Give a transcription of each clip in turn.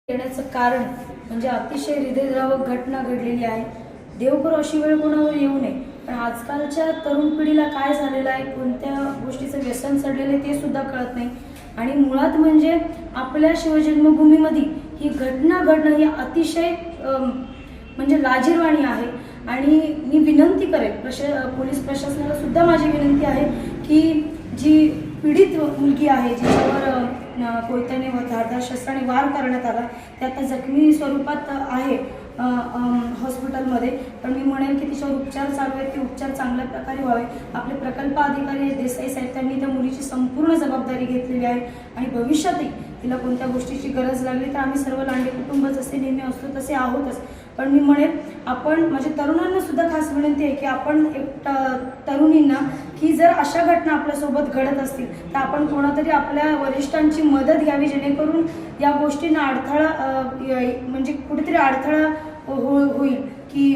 येण्याचं कारण म्हणजे अतिशय हृदयद्रावक घटना घडलेली आहे. देव करो अशी वेळ कोणावर येऊ नये. पण आजकालच्या तरुण पिढीला काय झालेलं आहे, कोणत्या गोष्टीचं व्यसन चढलेलं आहे ते सुद्धा कळत नाही. आणि मुळात म्हणजे आपल्या शिवजन्मभूमीमध्ये ही घटना घडणं ही अतिशय म्हणजे लाजिरवाणी आहे. आणि मी विनंती करेन पोलीस प्रशासनाला सुद्धा माझी विनंती आहे की जी पीडित मुलगी आहे, जिच्यावर कोयत्याने व धारदार शस्त्राने वार करण्यात आला, ते आता जखमी स्वरूपात आहे हॉस्पिटलमध्ये. पण मी म्हणेन की तिच्यावर उपचार चालू आहेत, ते उपचार चांगल्या प्रकारे व्हावे. आपले प्रकल्प अधिकारी देसाई साहेब त्यांनी त्या मुलीची संपूर्ण जबाबदारी घेतलेली आहे. आणि भविष्यातही तिला कोणत्या गोष्टीची गरज लागली तर आम्ही सर्व लांडे कुटुंब जसे नेहमी असतो तसे आहोतच. पण मी म्हणेन आपण माझ्या तरुणांना सुद्धा खास विनंती आहे की आपण तरुणींना की जर अशा घटना आपल्यासोबत घडत असतील तर आपण कोणातरी आपल्या वरिष्ठांची मदत घ्यावी, जेणेकरून या गोष्टींना अडथळा म्हणजे कुठेतरी अडथळा होईल की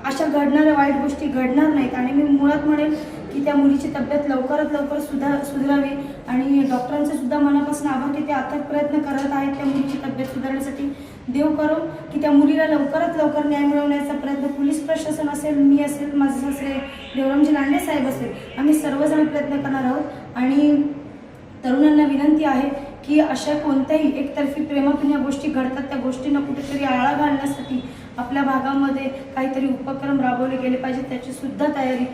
अशा घडणाऱ्या वाईट गोष्टी घडणार नाहीत. आणि मी मुळात म्हणेन की त्या मुलीची तब्येत लवकरात लवकर सुधारावी. आणि डॉक्टरांचे सुद्धा मनापासून आभार की ते अथक प्रयत्न करत आहेत त्या मुलीची तब्येत सुधारण्यासाठी. देव करो की त्या मुलीला लवकरात लवकर न्याय मिळवण्याचा प्रयत्न पोलीस प्रशासन असेल, मी असेल, माझे सासरे देवरामजी लांडे साहेब असेल, आम्ही सर्वजण प्रयत्न करणार आहोत. आणि तरुणांना विनंती आहे की अशा कोणत्याही एकतर्फी प्रेमातून या गोष्टी घडतात, त्या गोष्टींना कुठेतरी आळा घालण्यासाठी आपल्या भागामध्ये काहीतरी उपक्रम राबवले गेले पाहिजेत. त्याची सुद्धा तयारी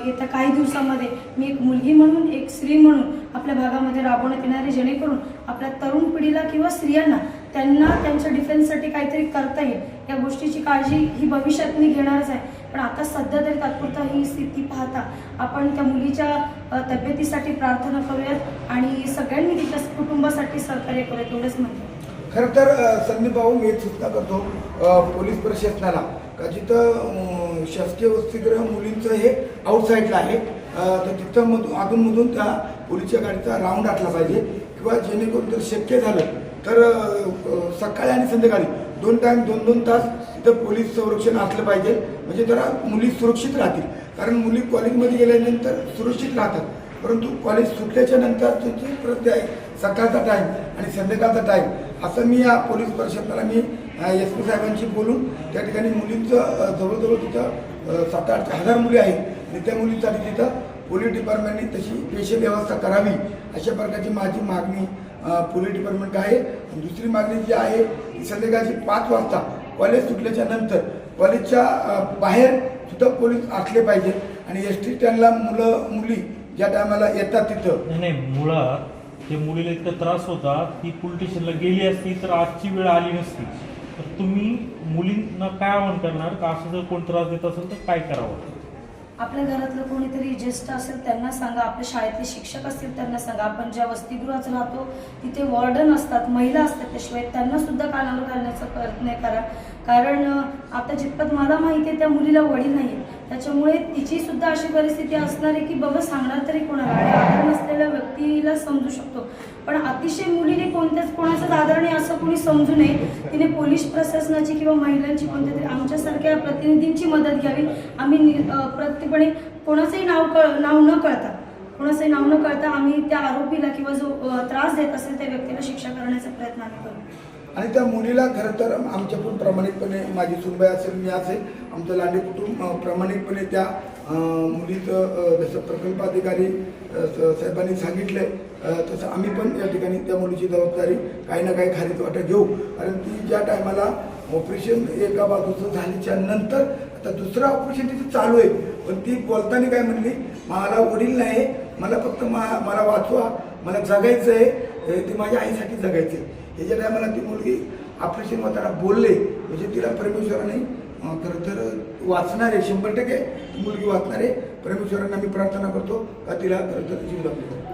येत्या काही दिवसामध्ये मी एक मुलगी म्हणून, एक स्त्री म्हणून आपल्या भागामध्ये राबवण्यात येणार आहे, जेणेकरून आपल्या तरुण पिढीला किंवा स्त्रियांना त्यांना त्यांच्या डिफेन्ससाठी काहीतरी करता येईल. या गोष्टीची काळजी ही भविष्यात मी घेणारच आहे. पण आता सध्या तरी तात्पुरता ही स्थिती पाहता आपण त्या मुलीच्या तब्येतीसाठी प्रार्थना करूयात आणि सगळ्यांनी तिच्या कुटुंबासाठी सहकार्य करूयात, एवढंच म्हणतो. खरं तर संदीप भाऊ, मी सूचना करतो पोलीस प्रशासनाला का जिथं शासकीय वसतिगृह मुलींचं हे आउटसाईडला आहे तर तिथं अधूनमधून त्या पोलीसच्या गाडीचा राऊंड आखला पाहिजे, किंवा जेणेकरून जर शक्य झालं तर सकाळी आणि संध्याकाळी 2 टाईम 2-2 तास तिथं पोलीस संरक्षण असलं पाहिजे. म्हणजे जरा मुली सुरक्षित राहतील. कारण मुली कॉलेजमध्ये गेल्यानंतर सुरक्षित राहतात, परंतु कॉलेज सुटल्याच्या नंतर त्यांची प्रत आहे सकाळचा टाईम आणि संध्याकाळचा टाईम असं मी या पोलीस प्रशासनाला मी SP साहेबांशी बोलून त्या ठिकाणी मुलींचं जवळजवळ तिथं 7-8 हजार मुली आहेत आणि त्या मुलींसाठी तिथं पोलीस डिपार्टमेंटने तशी स्पेशल व्यवस्था करावी, अशा प्रकारची माझी मागणी पोलीस डिपार्टमेंट आहे. दुसरी मागणी जी आहे ती संध्याकाळची 5 वाजता कॉलेज सुटल्याच्या नंतर कॉलेजच्या बाहेर सुद्धा पोलीस असले पाहिजे. आणि ST स्टँडला मुली ज्या टायमाला येतात तिथं नाही, मुळात ते मुलीला इतका त्रास होता, ती पोलीस स्टेशनला गेली असती तर आजची वेळ आली नसती. तर तुम्ही मुलींना काय आवाहन करणार का असं जर कोण त्रास देत असेल तर काय करावं? आपल्या घरातलं कोणीतरी ज्येष्ठ असेल त्यांना सांगा, आपल्या शाळेतले शिक्षक असतील त्यांना सांगा. आपण ज्या वसतिगृहात राहतो तिथे वॉर्डन असतात, महिला असतात, त्याशिवाय त्यांना सुद्धा कानावर घालण्याचा प्रयत्न करा. कारण आता जितपत मला माहिती आहे त्या मुलीला वडील नाही, त्याच्यामुळे तिची सुद्धा अशी परिस्थिती असणार आहे की बाबा सांगणार तरी कोणाला. आणि आदर नसलेल्या व्यक्तीला समजू शकतो, पण अतिशय मुलीने कोणाचाच आदर नाही असं कोणी समजू नये. तिने पोलीस प्रशासनाची किंवा महिलांची कोणत्या तरी आमच्यासारख्या प्रतिनिधींची मदत घ्यावी. आम्ही प्रत्येकपणे कोणाचंही नाव न कळता आम्ही त्या आरोपीला किंवा जो त्रास देत असेल त्या व्यक्तीला शिक्षा करण्याचा प्रयत्न आम्ही करू. आणि त्या मुलीला खरं तर आमच्याकडून प्रामाणिकपणे, माझी सुनबाई असेल, मी असेल, आमचं लांडे कुटुंब प्रामाणिकपणे त्या मुलीचं जसं प्रकल्प अधिकारी साहेबांनी सांगितलं तसं आम्ही पण या ठिकाणी त्या मुलीची जबाबदारी काही ना काही खालीच वाटा घेऊ. कारण ती ज्या टायमाला ऑपरेशन एका बाजूचं झाल्याच्या नंतर आता दुसरं ऑपरेशन तिथे चालू आहे, पण ती बोलताना काय म्हणली, मला वडील नाही, मला फक्त मला वाचवा, मला जगायचं आहे, ते माझ्या आईसाठी जगायचं आहे. ह्याच्या टायमाला ती मुलगी ऑपरेशन होताना बोलले म्हणजे तिला परमेश्वराने खरं तर वाचणार आहे, 100% मुलगी वाचणार आहे. परमेश्वरांना मी प्रार्थना करतो का तिला खरं तर जीव लागतो.